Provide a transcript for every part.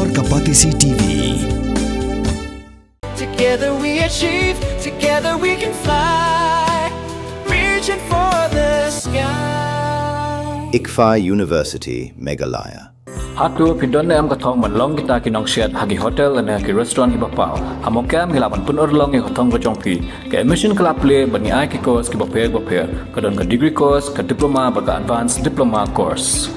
Akor Kapatisi TV. Together we achieve, together we can fly, reaching for the sky. Kiwei University, Meghalaya. Hatu pidon am katong manlong kita kinong shed hagi hotel and hagi restaurant ibapau. Hamokam hilapan pun orlong e hotong kejongpi. Ke admission kelap play bani ai ki course ki bapel kadon ke degree course ke diploma baga advanced diploma course.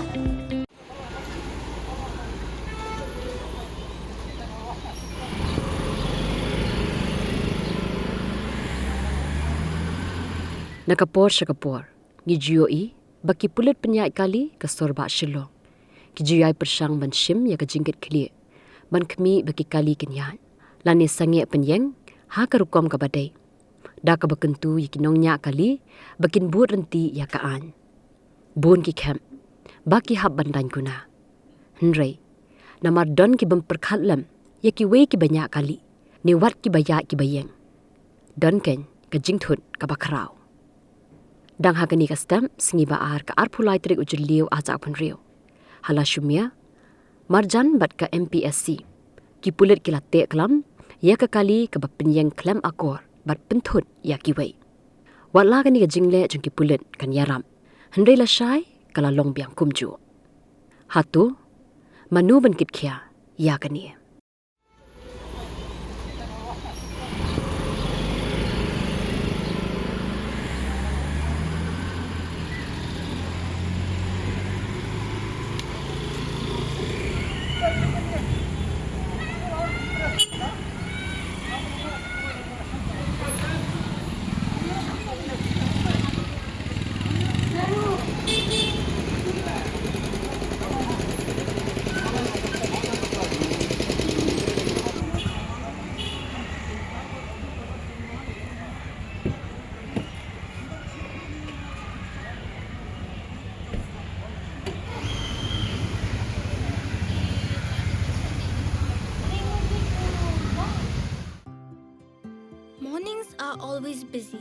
Nakapor ngijioi baki pulit penyai kali ke sorba shilong. Kijuyai persang ban shim ya ke jingkit kli. Ban kemi baki kali kenyan. Lani sange penyeng ha ke rukom ke badai. Da ke bekentu ya ki Nongñiah kali bakin buat renti ya ke an. Bun ki Khlem baki hab bandan kuna. Henry namar don ki bemper Khlem ya Kiwei ki banyak kali. Ni wat ki bayak ki bayeng. Don ken ke jingthut ke bakrau. Dang hagani ka stem singi baar ka arpulai trik ujul liu ajak pun rio. Hala shumia marjan bat ka MPSC ki pulit ki latte Khlem ya ka kali ka bapenyeng Khlem Akor bat penthut ya Kiwei. Wala gani ka jingle jung ki pulit kan yaram. Hendai la shai kala long biang kumju. Hatu manu ban kit khia ya kani. Mornings are always busy.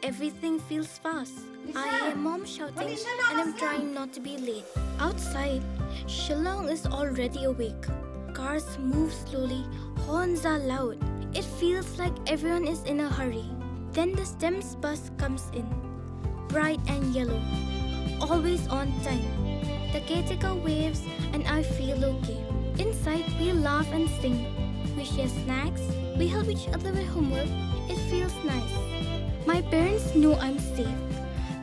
Everything feels fast. I hear mom shouting and I'm trying not to be late. Outside, Shillong is already awake. Cars move slowly, horns are loud. It feels like everyone is in a hurry. Then the STEM's bus comes in, bright and yellow, always on time. The caretaker waves and I feel okay. Inside, we laugh and sing. We share snacks, we help each other with homework. It feels nice. My parents know I'm safe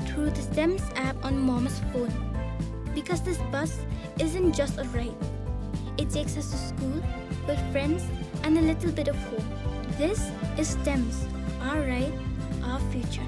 through the STEM's app on Mom's phone. Because this bus isn't just a ride. It takes us to school with friends and a little bit of hope. This is STEM's, our ride, our future.